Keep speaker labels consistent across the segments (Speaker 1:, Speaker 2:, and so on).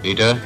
Speaker 1: Peter.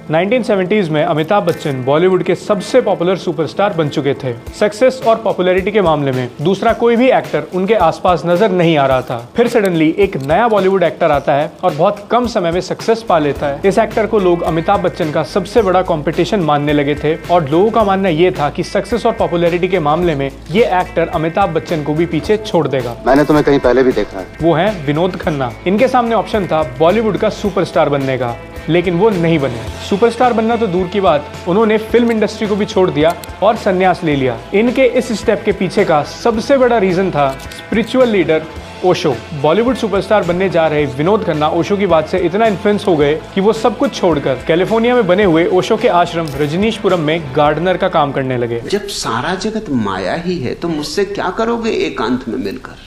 Speaker 2: 1970s में अमिताभ बच्चन बॉलीवुड के सबसे पॉपुलर सुपरस्टार बन चुके थे। सक्सेस और पॉपुलैरिटी के मामले में दूसरा कोई भी एक्टर उनके आसपास नजर नहीं आ रहा था। फिर सडनली एक नया बॉलीवुड एक्टर आता है और बहुत कम समय में सक्सेस पा लेता है। इस एक्टर को लोग अमिताभ बच्चन का सबसे बड़ा कंपटीशन मानने लगे थे और लोगों का मानना ये था कि सक्सेस और पॉपुलैरिटी के मामले में ये एक्टर अमिताभ बच्चन को भी पीछे छोड़ देगा।
Speaker 3: मैंने तुम्हें कहीं पहले भी देखा है।
Speaker 2: वो है विनोद खन्ना। इनके सामने ऑप्शन था बॉलीवुड का सुपरस्टार बनने का, लेकिन वो नहीं बने। सुपरस्टार बनना तो दूर की बात, उन्होंने फिल्म इंडस्ट्री को भी छोड़ दिया और संन्यास ले लिया। इनके इस स्टेप के पीछे का सबसे बड़ा रीजन था spiritual leader Osho. Bollywood superstar बनने जा रहे विनोद खन्ना ओशो की बात से इतना इन्फ्लुएंस हो गए कि वो सब कुछ छोड़कर कैलिफोर्निया में बने हुए ओशो के आश्रम रजनीशपुरम में गार्डनर का काम करने लगे।
Speaker 4: जब सारा जगत माया ही है तो मुझसे क्या करोगे एकांत में मिलकर?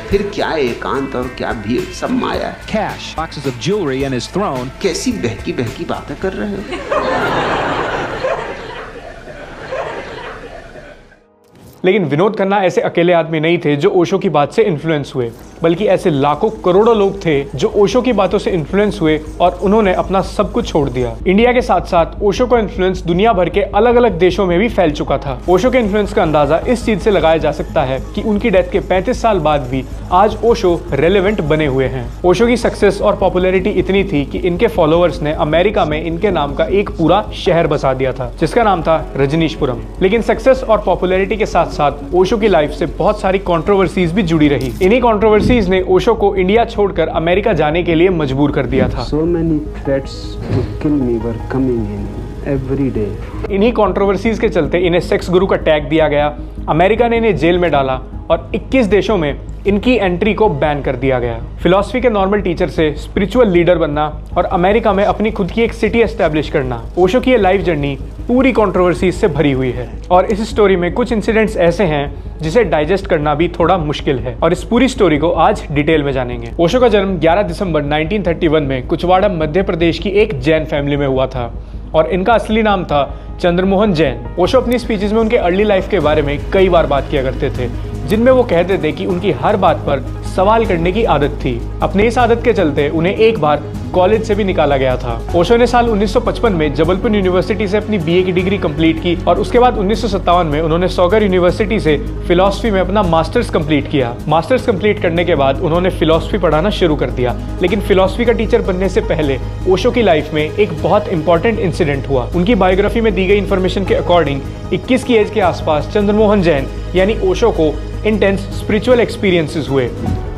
Speaker 4: फिर क्या एकांत और क्या भीड़, सब माया है।
Speaker 5: Cash, boxes of jewelry and his throne.
Speaker 4: कैसी बहकी बहकी बातें कर रहे हो?
Speaker 2: लेकिन विनोद खन्ना ऐसे अकेले आदमी नहीं थे जो ओशो की बात से इन्फ्लुएंस हुए, बल्कि ऐसे लाखों करोड़ों लोग थे जो ओशो की बातों से इन्फ्लुएंस हुए और उन्होंने अपना सब कुछ छोड़ दिया। इंडिया के साथ साथ ओशो का इन्फ्लुएंस दुनिया भर के अलग अलग देशों में भी फैल चुका था। ओशो के इन्फ्लुएंस का अंदाजा इस चीज से लगाया जा सकता है कि उनकी डेथ के 35 साल बाद भी आज ओशो रेलेवेंट बने हुए हैं। ओशो की सक्सेस और पॉपुलैरिटी इतनी थी कि इनके फॉलोअर्स ने अमेरिका में इनके नाम का एक पूरा शहर बसा दिया था जिसका नाम था रजनीशपुरम। लेकिन सक्सेस और पॉपुलैरिटी के साथ साथ ओशो की लाइफ से बहुत सारी कंट्रोवर्सीज भी जुड़ी रही। इन्हीं कंट्रोवर्सीज ने ओशो को इंडिया छोड़कर अमेरिका जाने के लिए मजबूर कर दिया था।
Speaker 6: So many threats to kill me were coming in every day.
Speaker 2: इन्हीं कंट्रोवर्सीज के चलते इन्हें सेक्स गुरु का टैग दिया गया, अमेरिका ने इन्हें जेल में डाला और 21 देशों में इनकी एंट्री को बैन कर दिया गया। फिलॉसफी के नॉर्मल टीचर से स्पिरिचुअल लीडर बनना और अमेरिका में अपनी खुद की एक सिटी एस्टैब्लिश करना, ओशो की ये लाइफ जर्नी पूरी कंट्रोवर्सीज से भरी हुई है। और इस स्टोरी में कुछ इंसिडेंट्स ऐसे हैं जिसे डाइजेस्ट करना भी थोड़ा मुश्किल है और इस पूरी स्टोरी को आज डिटेल में जानेंगे। ओशो का जन्म 11 दिसंबर 1931 में कुचवाड़ा मध्य प्रदेश की एक जैन फैमिली में हुआ था और इनका असली नाम था चंद्रमोहन जैन। ओशो अपनी स्पीचेस में उनके अर्ली लाइफ के बारे में कई बार बात किया करते थे, जिनमें वो कहते थे कि उनकी हर बात पर सवाल करने की आदत थी। अपने इस आदत के चलते उन्हें एक बार कॉलेज से भी निकाला गया था। ओशो ने साल 1955 में जबलपुर यूनिवर्सिटी से अपनी बीए की डिग्री कंप्लीट की और उसके बाद 1957 में उन्होंने सॉगर यूनिवर्सिटी से फिलॉसफी में अपना मास्टर्स कंप्लीट किया। मास्टर्स कंप्लीट करने के बाद उन्होंने फिलॉसफी पढ़ाना शुरू कर दिया। लेकिन फिलॉसफी का टीचर बनने से पहले ओशो की लाइफ में एक बहुत इंपॉर्टेंट इंसिडेंट हुआ। उनकी बायोग्राफी में दी गई इन्फॉर्मेशन के अकॉर्डिंग 21 की एज के आसपास चंद्रमोहन जैन यानी ओशो को इंटेंस स्पिरिचुअल एक्सपीरियंसेस हुए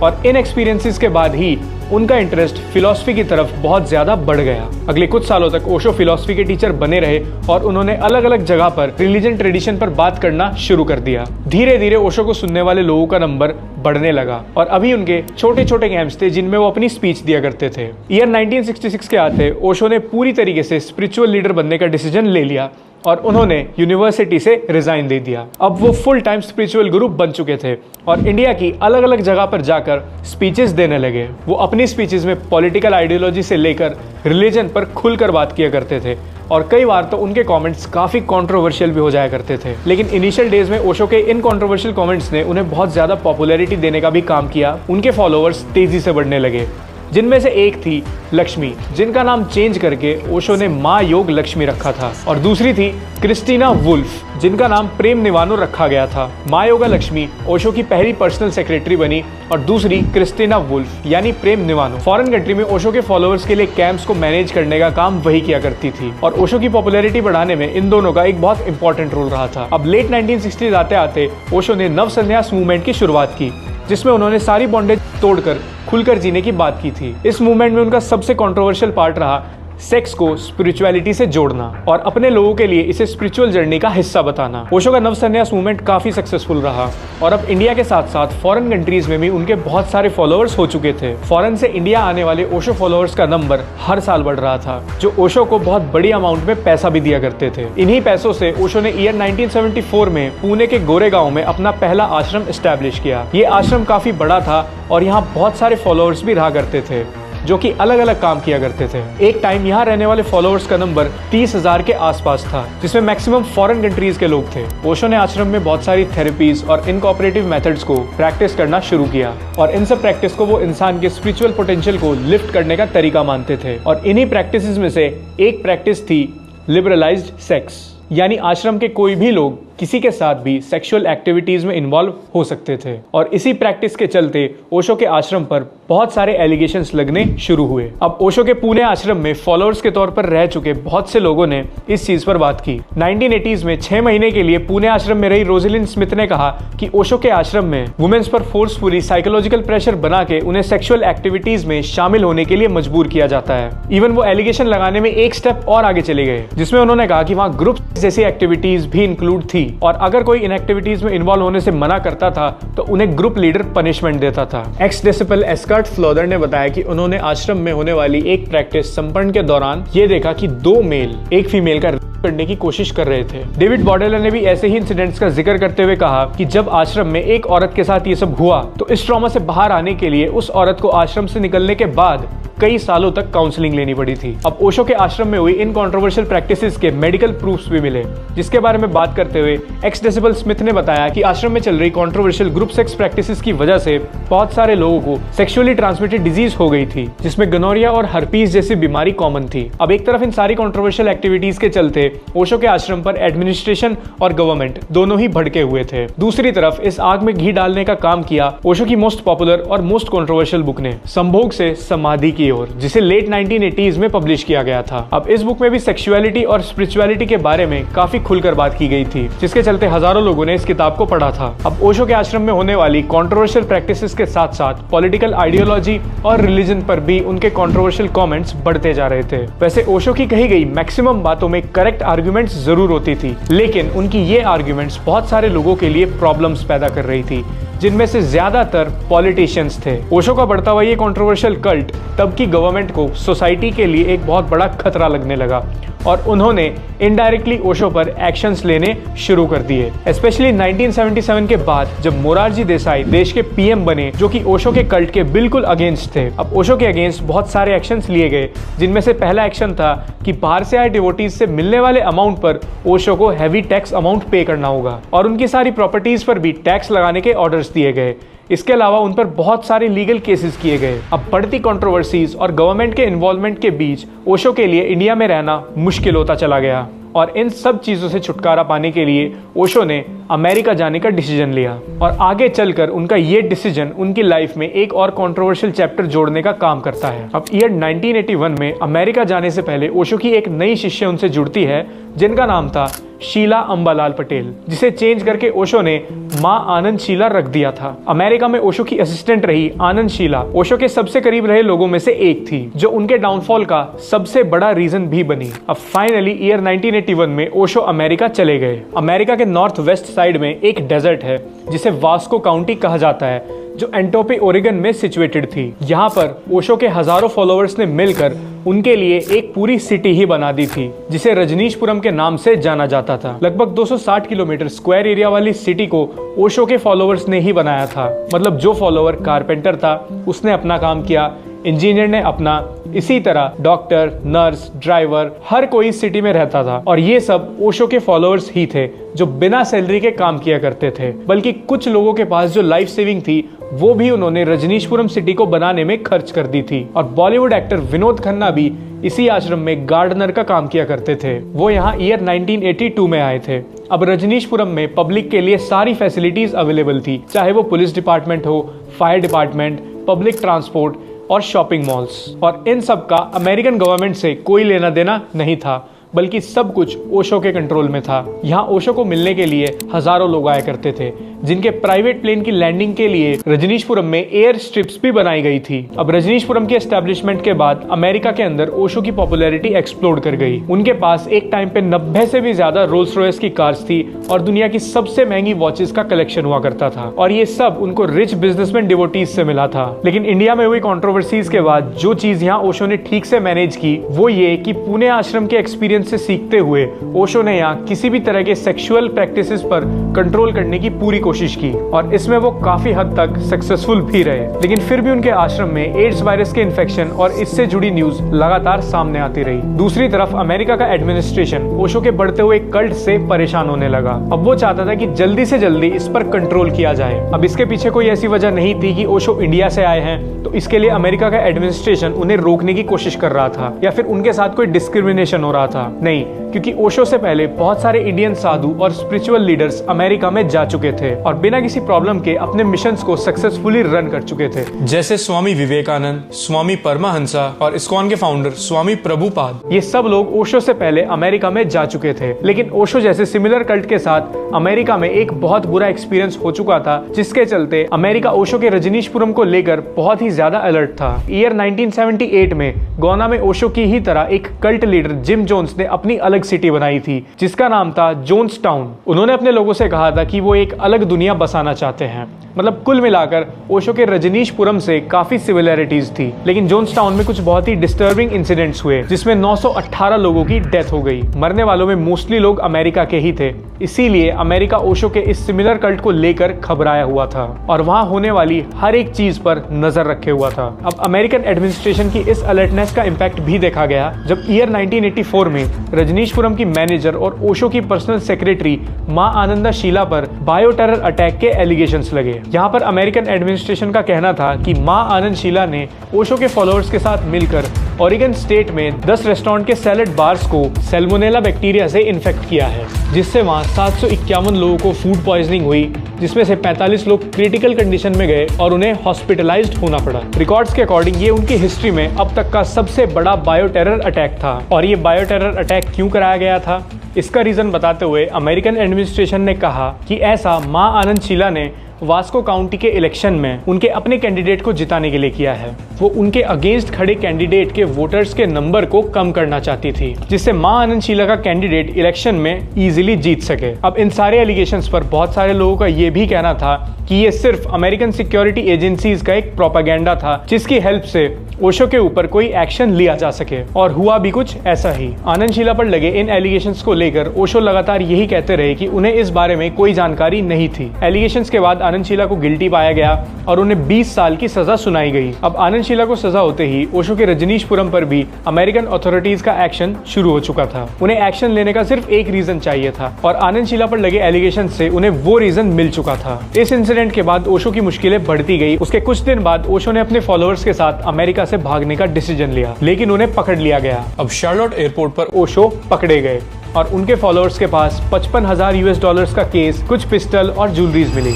Speaker 2: और इन एक्सपीरियंसेस के बाद ही उनका इंटरेस्ट फिलॉसफी की तरफ बहुत ज्यादा बढ़ गया। अगले कुछ सालों तक ओशो फिलॉसफी के टीचर बने रहे और उन्होंने अलग अलग जगह पर रिलीजन ट्रेडिशन पर बात करना शुरू कर दिया। धीरे धीरे ओशो को सुनने वाले लोगों का नंबर बढ़ने लगा और अभी उनके छोटे छोटे कैंप्स थे जिनमें वो अपनी स्पीच दिया करते थे। ईयर 1966 के आते ओशो ने पूरी तरीके से स्पिरिचुअल लीडर बनने का डिसीजन ले लिया और उन्होंने यूनिवर्सिटी से रिजाइन दे दिया। अब वो फुल टाइम स्पिरिचुअल गुरु बन चुके थे और इंडिया की अलग अलग जगह पर जाकर स्पीचेस देने लगे। वो अपनी स्पीचेस में पॉलिटिकल आइडियोलॉजी से लेकर रिलीजन पर खुलकर बात किया करते थे और कई बार तो उनके कमेंट्स काफी कंट्रोवर्शियल भी हो जाया करते थे। लेकिन इनिशियल डेज में ओशो के इन कंट्रोवर्शियल कमेंट्स ने उन्हें बहुत ज्यादा पॉपुलैरिटी देने का भी काम किया। उनके फॉलोअर्स तेजी से बढ़ने लगे, जिनमें से एक थी लक्ष्मी, जिनका नाम चेंज करके ओशो ने माँ योग लक्ष्मी रखा था, और दूसरी थी क्रिस्टीना वुल्फ, जिनका नाम प्रेम निवानो रखा गया था। माँ योगा लक्ष्मी ओशो की पहली पर्सनल सेक्रेटरी बनी और दूसरी क्रिस्टीना वुल्फ यानी प्रेम निवानो फॉरेन कंट्री में ओशो के फॉलोअर्स के लिए कैंप्स को मैनेज करने का काम वही किया करती थी और ओशो की पॉपुलैरिटी बढ़ाने में इन दोनों का एक बहुत इंपॉर्टेंट रोल रहा था। अब लेट 1960s आते आते ओशो ने नव संन्यास मूवमेंट की शुरुआत की, जिसमें उन्होंने सारी बॉन्डेज तोड़कर खुलकर जीने की बात की थी। इस मूवमेंट में उनका सबसे कंट्रोवर्शियल पार्ट रहा सेक्स को स्पिरिचुअलिटी से जोड़ना और अपने लोगों के लिए इसे स्पिरिचुअल जर्नी का हिस्सा बताना। ओशो का नव संन्यास मूवमेंट काफी सक्सेसफुल रहा और अब इंडिया के साथ साथ फॉरेन कंट्रीज में भी उनके बहुत सारे फॉलोअर्स हो चुके थे। फॉरेन से इंडिया आने वाले ओशो फॉलोअर्स का नंबर हर साल बढ़ रहा था, जो ओशो को बहुत बड़ी अमाउंट में पैसा भी दिया करते थे। इन्हीं पैसों से ओशो ने ईयर 1974 में पुणे के गोरेगांव में अपना पहला आश्रम एस्टैब्लिश किया। ये आश्रम काफी बड़ा था और यहाँ बहुत सारे फॉलोअर्स भी रहा करते थे। जो कि अलग अलग काम किया करते थे। एक टाइम यहाँ रहने वाले फॉलोअर्स का नंबर 30,000 के आसपास था, जिसमें मैक्सिमम फॉरेन कंट्रीज के लोग थे। ओशो ने आश्रम में बहुत सारी थेरेपीज और इनकॉपरेटिव मेथड्स को प्रैक्टिस करना शुरू किया और इन सब प्रैक्टिस को वो इंसान के स्पिरिचुअल पोटेंशियल को लिफ्ट करने का तरीका मानते थे। और इन्हीं प्रैक्टिसेस में से एक प्रैक्टिस थी लिबरलाइज्ड सेक्स, यानी आश्रम के कोई भी लोग किसी के साथ भी सेक्सुअल एक्टिविटीज में इन्वॉल्व हो सकते थे। और इसी प्रैक्टिस के चलते ओशो के आश्रम पर बहुत सारे एलिगेशंस लगने शुरू हुए। अब ओशो के पुणे आश्रम में फॉलोअर्स के तौर पर रह चुके बहुत से लोगों ने इस चीज पर बात की। 1980s में 6 महीने के लिए पुणे आश्रम में रही रोजलिन स्मिथ ने कहा कि ओशो के आश्रम में वुमेन्स पर फोर्सफुली साइकोलॉजिकल प्रेशर बना के उन्हें सेक्सुअल एक्टिविटीज में शामिल होने के लिए मजबूर किया जाता है। इवन वो एलिगेशन लगाने में एक स्टेप और आगे चले गए, जिसमें उन्होंने कहा कि वहां ग्रुप जैसी एक्टिविटीज भी इंक्लूड थी और अगर कोई इन एक्टिविटीज में इन्वॉल्व होने से मना करता था तो उन्हें ग्रुप लीडर पनिशमेंट देता था। एक्स डिसिपल एस्कर्ट फ्लोदर ने बताया कि उन्होंने आश्रम में होने वाली एक प्रैक्टिस संपन्न के दौरान ये देखा कि 2 मेल एक फीमेल का करने की कोशिश कर रहे थे। डेविड बॉर्डेलर ने भी ऐसे ही इंसिडेंट्स का जिक्र करते हुए कहा कि जब आश्रम में एक औरत के साथ ये सब हुआ तो इस ट्रॉमा से बाहर आने के लिए उस औरत को आश्रम से निकलने के बाद कई सालों तक काउंसलिंग लेनी पड़ी थी। अब ओशो के आश्रम में हुई इन कंट्रोवर्शियल प्रैक्टिसेस के मेडिकल प्रूफ्स भी मिले, जिसके बारे में बात करते हुए एक्स डेसिबल स्मिथ ने बताया कि आश्रम में चल रही कंट्रोवर्शियल ग्रुप सेक्स प्रैक्टिसेस की वजह से बहुत सारे लोगों को सेक्सुअली ट्रांसमिटेड डिजीज हो गई थी, जिसमें गनोरिया और हर्पीज जैसी बीमारी कॉमन थी। अब एक तरफ इन सारी कंट्रोवर्शियल एक्टिविटीज के चलते ओशो के आश्रम पर एडमिनिस्ट्रेशन और गवर्नमेंट दोनों ही भड़के हुए थे। दूसरी तरफ इस आग में घी डालने का काम किया ओशो की मोस्ट पॉपुलर और मोस्ट कंट्रोवर्शियल बुक ने, संभोग से समाधि की ओर, जिसे लेट 1980s में पब्लिश किया गया था। अब इस बुक में भी सेक्सुअलिटी और स्पिरिचुअलिटी के बारे में काफी खुलकर बात की गई थी, जिसके चलते हजारों लोगों ने इस किताब को पढ़ा था। अब ओशो के आश्रम में होने वाली कंट्रोवर्शियल प्रैक्टिसेस के साथ साथ पॉलिटिकल आइडियोलॉजी और रिलीजन पर भी उनके कंट्रोवर्शियल कमेंट्स बढ़ते जा रहे थे। वैसे ओशो की कही गई मैक्सिमम बातों में करेक्ट आर्ग्यूमेंट्स जरूर होती थी, लेकिन उनकी ये आर्ग्यूमेंट्स बहुत सारे लोगों के लिए प्रॉब्लम्स पैदा कर रही थी, जिनमें से ज्यादातर पॉलिटिशियंस थे। ओशो का बढ़ता हुआ ये कंट्रोवर्शियल कल्ट तब की गवर्नमेंट को सोसाइटी के लिए एक बहुत बड़ा खतरा लगने लगा और उन्होंने इनडायरेक्टली ओशो पर एक्शंस लेने शुरू कर दिए। स्पेशली 1977 के बाद जब मोरारजी देसाई देश के पीएम बने, जो कि ओशो के कल्ट के बिल्कुल अगेंस्ट थे। अब ओशो के अगेंस्ट बहुत सारे एक्शंस लिए गए, जिनमें से पहला एक्शन था कि बाहर से आए डिवोटीज से मिलने वाले अमाउंट पर ओशो को हैवी टैक्स अमाउंट पे करना होगा और उनकी सारी प्रॉपर्टीज पर भी टैक्स लगाने के ऑर्डर्स दिए गए। इसके अलावा उन पर बहुत सारे लीगल केसेस किए गए। अब बढ़ती कंट्रोवर्सीज और गवर्नमेंट के इन्वॉल्वमेंट के बीच ओशो के लिए इंडिया में रहना मुश्किल होता चला गया और इन सब चीजों से छुटकारा पाने के लिए ओशो ने अमेरिका जाने का डिसीजन लिया और आगे चलकर उनका ये डिसीजन उनकी लाइफ में एक और कंट्रोवर्शियल चैप्टर जोड़ने का काम करता है। अब ईयर 1981 में अमेरिका जाने से पहले ओशो की एक नई शिष्य उनसे जुड़ती है, जिनका नाम था शीला अंबालाल पटेल, जिसे चेंज करके ओशो ने माँ आनंद शीला रख दिया था। अमेरिका में ओशो की असिस्टेंट रही आनंद शीला ओशो के सबसे करीब रहे लोगों में से एक थी, जो उनके डाउनफॉल का सबसे बड़ा रीजन भी बनी। अब फाइनली ईयर 1981 में ओशो अमेरिका चले गए। अमेरिका के नॉर्थ वेस्ट साइड में एक डेजर्ट है जिसे वास्को काउंटी कहा जाता है, जो एंटोपी ओरेगन में सिचुएटेड थी। यहाँ पर ओशो के हजारों फॉलोअर्स ने मिलकर उनके लिए एक पूरी सिटी ही बना दी थी, जिसे रजनीशपुरम के नाम से जाना जाता था। लगभग 260 किलोमीटर स्क्वायर एरिया वाली सिटी को ओशो के फॉलोअर्स ने ही बनाया था। मतलब जो फॉलोअर कारपेंटर था उसने अपना काम किया, इंजीनियर ने अपना, इसी तरह डॉक्टर, नर्स, ड्राइवर, हर कोई सिटी में रहता था और ये सब ओशो के फॉलोअर्स ही थे, जो बिना सैलरी के काम किया करते थे। बल्कि कुछ लोगों के पास जो लाइफ सेविंग थी वो भी उन्होंने रजनीशपुरम सिटी को बनाने में खर्च कर दी थी। और बॉलीवुड एक्टर विनोद खन्ना भी इसी आश्रम में गार्डनर का काम किया करते थे। वो यहाँ ईयर 1982 में आए थे। अब रजनीशपुरम में पब्लिक के लिए सारी फैसिलिटीज अवेलेबल थी, चाहे वो पुलिस डिपार्टमेंट हो, फायर डिपार्टमेंट, पब्लिक ट्रांसपोर्ट और शॉपिंग मॉल्स। और इन सब का अमेरिकन गवर्नमेंट से कोई लेना देना नहीं था, बल्कि सब कुछ ओशो के कंट्रोल में था। यहाँ ओशो को मिलने के लिए हजारों लोग आया करते थे, जिनके प्राइवेट प्लेन की लैंडिंग के लिए रजनीशपुरम में एयर स्ट्रिप्स भी बनाई गई थी। अब रजनीशपुरम के एस्टेब्लिशमेंट के बाद अमेरिका के अंदर ओशो की पॉपुलैरिटी एक्सप्लोड कर गई। उनके पास एक टाइम पे 90 से भी ज्यादा रोल्स रॉयस की कार्स थी और दुनिया की सबसे महंगी वॉचेस का कलेक्शन हुआ करता था। और ये सब उनको रिच बिजनेसमैन डिवोटीज से मिला था। लेकिन इंडिया में हुई कंट्रोवर्सीज के बाद जो चीज यहाँ ओशो ने ठीक से मैनेज की वो ये कि पुणे आश्रम के एक्सपीरियंस से सीखते हुए ओशो ने यहाँ किसी भी तरह के सेक्सुअल प्रैक्टिसेस पर कंट्रोल करने की पूरी कोशिश की और इसमें वो काफी हद तक सक्सेसफुल भी रहे। लेकिन फिर भी उनके आश्रम में एड्स वायरस के इन्फेक्शन और इससे जुड़ी न्यूज लगातार सामने आती रही। दूसरी तरफ अमेरिका का एडमिनिस्ट्रेशन ओशो के बढ़ते हुए कल्ट से परेशान होने लगा। अब वो चाहता था कि जल्दी से जल्दी इस पर कंट्रोल किया जाए। अब इसके पीछे कोई ऐसी वजह नहीं थी कि ओशो इंडिया से आए हैं तो इसके लिए अमेरिका का एडमिनिस्ट्रेशन उन्हें रोकने की कोशिश कर रहा था या फिर उनके साथ कोई डिस्क्रिमिनेशन हो रहा था। नहीं, क्योंकि ओशो से पहले बहुत सारे इंडियन साधु और स्पिरिचुअल लीडर्स अमेरिका में जा चुके थे और बिना किसी प्रॉब्लम के अपने मिशंस को सक्सेसफुली रन कर चुके थे। जैसे स्वामी विवेकानंद, स्वामी परमहंसा और इस्कॉन के फाउंडर स्वामी प्रभुपाद, ये सब लोग ओशो से पहले अमेरिका में जा चुके थे। लेकिन ओशो जैसे सिमिलर कल्ट के साथ अमेरिका में एक बहुत बुरा एक्सपीरियंस हो चुका था, जिसके चलते अमेरिका ओशो के रजनीशपुरम को लेकर बहुत ही ज्यादा अलर्ट था। ईयर 1978 में गोवा में ओशो की ही तरह एक कल्ट लीडर जिम जोन्स ने अपनी अलग सिटी बनाई थी जिसका नाम था जोन्स टाउन। उन्होंने अपने लोगों से कहा था कि वो एक अलग दुनिया बसाना चाहते हैं। मतलब कुल मिलाकर ओशो के रजनीशपुरम से काफी सिमिलैरिटीज थी। लेकिन जोन्स टाउन में कुछ बहुत ही डिस्टर्बिंग इंसिडेंट्स हुए जिसमें 918 लोगों की डेथ हो गई। मरने वालों में मोस्टली लोग अमेरिका के ही थे। इसीलिए अमेरिका ओशो के इस सिमिलर कल्ट को लेकर घबराया हुआ था और वहां होने वाली हर एक चीज पर नजर रखे हुआ था। अब अमेरिकन एडमिनिस्ट्रेशन की इस अलर्टनेस का इम्पैक्ट भी देखा गया जब ईयर 1984 में रजनीशपुरम की मैनेजर और ओशो की पर्सनल सेक्रेटरी मां आनंदा शीला पर बायो टेरर अटैक के एलिगेशंस लगे। यहाँ पर अमेरिकन एडमिनिस्ट्रेशन का कहना था कि मां आनंद शीला ने ओशो के फॉलोअर्स के साथ मिलकर ओरेगन स्टेट में 10 रेस्टोरेंट के सैलेड बार्स को सैल्मोनेला बैक्टीरिया से इन्फेक्ट किया है, जिससे वहां 751 लोगों को फूड पॉइजनिंग हुई, जिसमें से 45 लोग क्रिटिकल कंडीशन में गए और उन्हें हॉस्पिटलाइज्ड होना पड़ा। रिकॉर्ड्स के अकॉर्डिंग ये उनकी हिस्ट्री में अब तक का सबसे बड़ा बायो टेरर अटैक था। और ये बायो टेरर अटैक क्यों कराया गया था, इसका रीजन बताते हुए अमेरिकन एडमिनिस्ट्रेशन ने कहा कि ऐसा मां आनंद शीला ने वास्को काउंटी के इलेक्शन में उनके अपने कैंडिडेट को जिताने के लिए किया है। वो उनके अगेंस्ट खड़े कैंडिडेट के वोटर्स के नंबर को कम करना चाहती थी, जिससे मां आनंद शीला का कैंडिडेट इलेक्शन में इजीली जीत सके। अब इन सारे एलिगेशंस पर बहुत सारे लोगों का ये भी कहना था कि ये सिर्फ अमेरिकन सिक्योरिटी एजेंसीज का एक प्रोपेगेंडा था जिसकी हेल्प से ओशो के ऊपर कोई एक्शन लिया जा सके। और हुआ भी कुछ ऐसा ही। आनंद शीला पर लगे इन एलिगेशंस को लेकर ओशो लगातार यही कहते रहे कि उन्हें इस बारे में कोई जानकारी नहीं थी। एलिगेशंस के बाद आनंद शीला को गिल्टी पाया गया और उन्हें 20 साल की सजा सुनाई गई। अब आनंद शीला को सजा होते ही ओशो के रजनीशपुरम पर भी अमेरिकन अथॉरिटीज का एक्शन शुरू हो चुका था। उन्हें एक्शन लेने का सिर्फ एक रीजन चाहिए था और आनंद शीला पर लगे एलिगेशन से उन्हें वो रीजन मिल चुका था। इस इंसिडेंट के बाद ओशो की मुश्किलें बढ़ती गई। उसके कुछ दिन बाद ओशो ने अपने फॉलोअर्स के साथ अमेरिका से भागने का डिसीजन लिया, लेकिन उन्हें पकड़ लिया गया। अब शार्लोट एयरपोर्ट पर ओशो पकड़े गए और उनके फॉलोअर्स के पास $55,000 का केस, कुछ पिस्टल और ज्वेलरीज मिली।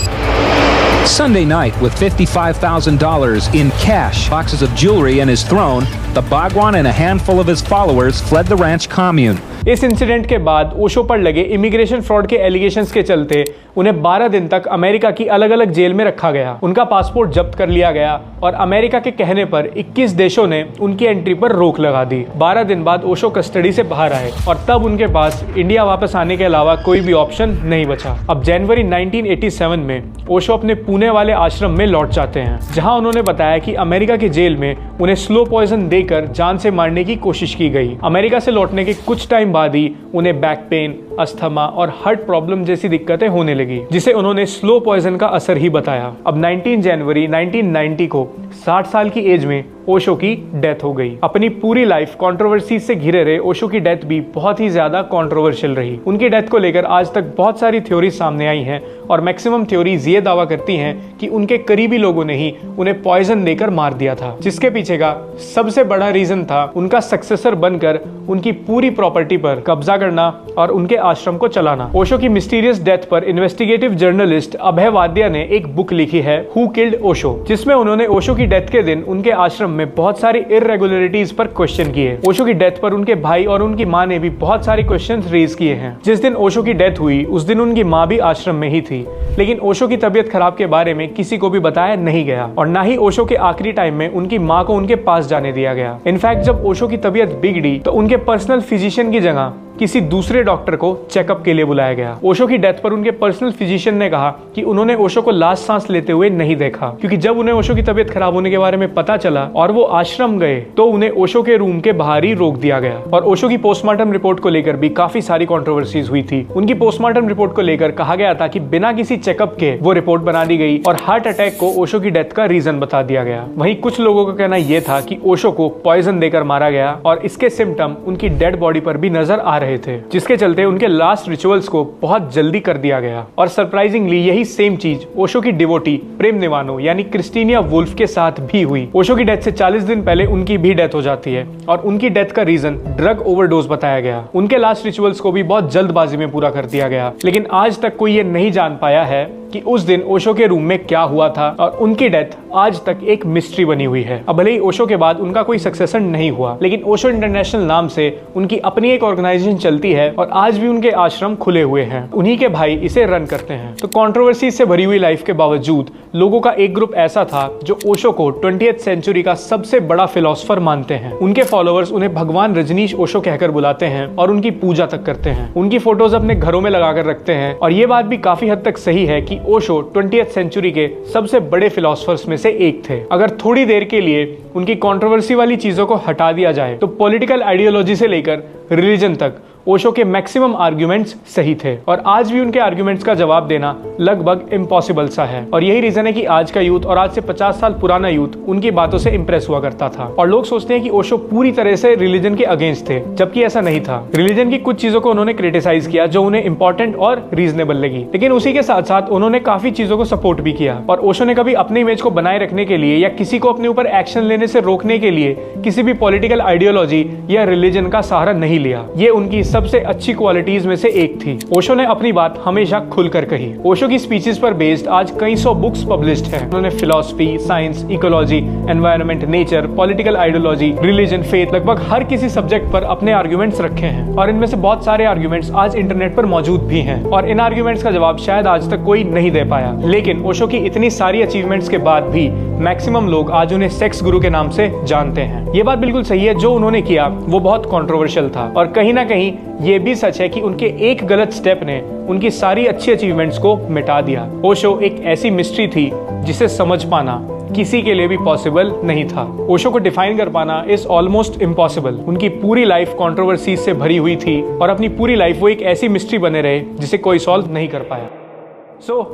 Speaker 5: Sunday night, with $55,000 in cash, boxes of jewelry, and his throne, the Bhagwan and a handful of his followers fled the ranch commune.
Speaker 2: इस इंसिडेंट के बाद ओशो पर लगे इमिग्रेशन फ्रॉड के एलिगेशंस के चलते उन्हें 12 दिन तक अमेरिका की अलग अलग जेल में रखा गया। उनका पासपोर्ट जब्त कर लिया गया और अमेरिका के कहने पर 21 देशों ने उनकी एंट्री पर रोक लगा दी। 12 दिन बाद ओशो कस्टडी से बाहर आए और तब उनके पास इंडिया वापस आने के अलावा कोई भी ऑप्शन नहीं बचा। अब जनवरी 1987 में ओशो अपने पुणे वाले आश्रम में लौट जाते हैं, जहां उन्होंने बताया कि अमेरिका की जेल में उन्हें स्लो पॉइजन देकर जान से मारने की कोशिश की गई। अमेरिका से लौटने के कुछ टाइम बाद ही उन्हें बैक पेन, अस्थमा और हार्ट प्रॉब्लम जैसी दिक्कतें होने लगी, जिसे उन्होंने स्लो पॉइजन का असर ही बताया। अब 19 जनवरी 1990 को 60 साल की एज में ओशो की डेथ हो गई। अपनी पूरी लाइफ कंट्रोवर्सी से घिरे रहे ओशो की डेथ भी बहुत ही ज्यादा कंट्रोवर्शियल रही। उनकी डेथ को लेकर आज तक बहुत सारी थ्योरीज सामने आई हैं और मैक्सिमम थ्योरीज ये दावा करती हैं कि उनके करीबी लोगों ने ही उन्हें पॉइजन देकर मार दिया था, जिसके पीछे का सबसे बड़ा रीजन था उनका सक्सेसर बनकर उनकी पूरी प्रॉपर्टी पर कब्जा करना और उनके आश्रम को चलाना। ओशो की मिस्टीरियस डेथ पर इन्वेस्टिगेटिव जर्नलिस्ट अभय वाद्या ने एक बुक लिखी है, हु किल्ड ओशो, जिसमें उन्होंने ओशो की डेथ के दिन उनके आश्रम में बहुत सारी इररेगुलरिटीज पर क्वेश्चन किए। ओशो की डेथ पर उनके भाई और उनकी मां ने भी बहुत सारे क्वेश्चंस रेज किए हैं। जिस दिन ओशो की डेथ हुई उस दिन उनकी मां भी आश्रम में ही थी, लेकिन ओशो की तबीयत खराब के बारे में किसी को भी बताया नहीं गया और ना ही ओशो के आखिरी टाइम में उनकी मां को उनके पास जाने दिया गया। इनफैक्ट जब ओशो की तबीयत बिगड़ी तो उनके पर्सनल फिजिशियन की जगह किसी दूसरे डॉक्टर को चेकअप के लिए बुलाया गया। ओशो की डेथ पर उनके पर्सनल फिजिशियन ने कहा कि उन्होंने ओशो को लास्ट सांस लेते हुए नहीं देखा, क्योंकि जब उन्हें ओशो की तबीयत खराब होने के बारे में पता चला और वो आश्रम गए तो उन्हें ओशो के रूम के बाहर ही रोक दिया गया। और ओशो की पोस्टमार्टम रिपोर्ट को लेकर भी काफी सारी कंट्रोवर्सीज हुई थी। उनकी पोस्टमार्टम रिपोर्ट को लेकर कहा गया था कि बिना किसी चेकअप के वो रिपोर्ट बना दी गई और हार्ट अटैक को ओशो की डेथ का रीजन बता दिया गया। वहीं कुछ लोगों का कहना यह था कि ओशो को पॉइजन देकर मारा गया और इसके सिम्टम उनकी डेड बॉडी पर भी नजर आ रहे थे, जिसके चलते उनके लास्ट रिचुअल्स को बहुत जल्दी कर दिया गया। और सरप्राइजिंगली यही सेम चीज ओशो की डिवोटी प्रेम निवानो यानी क्रिस्टीनिया वुल्फ के साथ भी हुई। ओशो की डेथ से 40 दिन पहले उनकी भी डेथ हो जाती है और उनकी डेथ का रीजन ड्रग ओवरडोज बताया गया। उनके लास्ट रिचुअल्स को भी बहुत जल्दबाजी में पूरा कर दिया गया, लेकिन आज तक कोई ये नहीं जान पाया है कि उस दिन ओशो के रूम में क्या हुआ था और उनकी डेथ आज तक एक मिस्ट्री बनी हुई है। अब भले ही ओशो के बाद उनका कोई सक्सेसर नहीं हुआ, लेकिन ओशो इंटरनेशनल नाम से उनकी अपनी एक ऑर्गेनाइजेशन चलती है और आज भी उनके आश्रम खुले हुए हैं। उन्हीं के भाई इसे रन करते हैं। तो कंट्रोवर्सी से भरी हुई लाइफ के बावजूद लोगों का एक ग्रुप ऐसा था जो ओशो को 20th सेंचुरी का सबसे बड़ा फिलोसोफर मानते हैं। उनके फॉलोअर्स उन्हें भगवान रजनीश ओशो कहकर बुलाते हैं और उनकी पूजा तक करते हैं। उनकी फोटोज अपने घरों में लगाकर रखते हैं और ये बात भी काफी हद तक सही है कि ओशो 20th सेंचुरी के सबसे बड़े फिलोसोफर्स में से एक थे। अगर थोड़ी देर के लिए उनकी कंट्रोवर्सी वाली चीजों को हटा दिया जाए तो पॉलिटिकल आइडियोलॉजी से लेकर रिलीजन तक ओशो के मैक्सिमम आर्ग्यूमेंट्स सही थे और आज भी उनके आर्ग्यूमेंट्स का जवाब देना लगभग इम्पॉसिबल सा है। और यही रीजन है कि आज का यूथ और आज से 50 साल पुराना यूथ उनकी बातों से इंप्रेस हुआ करता था और लोग सोचते हैं कि ओशो पूरी तरह से रिलीजन के अगेंस्ट थे, जबकि ऐसा नहीं था। रिलीजन की कुछ चीजों को उन्होंने क्रिटिसाइज किया जो उन्हें इंपॉर्टेंट और रीजनेबल लगी, लेकिन उसी के साथ साथ उन्होंने काफी चीजों को सपोर्ट भी किया। और ओशो ने कभी अपने इमेज को बनाए रखने के लिए या किसी को अपने ऊपर एक्शन लेने से रोकने के लिए किसी भी पॉलिटिकल आइडियोलॉजी या रिलीजन का सहारा नहीं लिया। ये उनकी सबसे अच्छी क्वालिटीज में से एक थी। ओशो ने अपनी बात हमेशा खुलकर कही। ओशो की स्पीचेस पर बेस्ड आज कई सौ बुक्स पब्लिश्ड हैं। उन्होंने philosophy, science, ecology, environment, nature, political ideology, religion, faith, लगभग हर किसी सब्जेक्ट पर अपने आर्ग्यूमेंट्स रखे हैं और इनमें से बहुत सारे आर्ग्यूमेंट्स आज इंटरनेट पर मौजूद भी हैं और इन आर्ग्यूमेंट्स का जवाब शायद आज तक कोई नहीं दे पाया। लेकिन ओशो की इतनी सारी अचीवमेंट्स के बाद भी मैक्सिमम लोग आज उन्हें सेक्स गुरु के नाम से जानते हैं। ये बात बिल्कुल सही है, जो उन्होंने किया वो बहुत कंट्रोवर्शियल था और कहीं ना कहीं ये भी सच है कि उनके एक गलत स्टेप ने उनकी सारी अच्छी अचीवमेंट्स को मिटा दिया। ओशो एक ऐसी मिस्ट्री थी जिसे समझ पाना किसी के लिए भी पॉसिबल नहीं था। ओशो को डिफाइन कर पाना इज ऑलमोस्ट इम्पॉसिबल। उनकी पूरी लाइफ कंट्रोवर्सी से भरी हुई थी और अपनी पूरी लाइफ वो एक ऐसी मिस्ट्री बने रहे जिसे कोई सॉल्व नहीं कर पाया।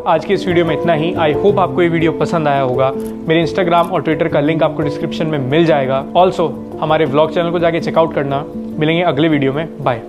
Speaker 2: आज की इस वीडियो में इतना ही। आई होप आपको ये वीडियो पसंद आया होगा। मेरे इंस्टाग्राम और ट्विटर का लिंक आपको डिस्क्रिप्शन में मिल जाएगा। ऑल्सो हमारे व्लॉग चैनल को जाके चेकआउट करना। मिलेंगे अगले वीडियो में। बाय।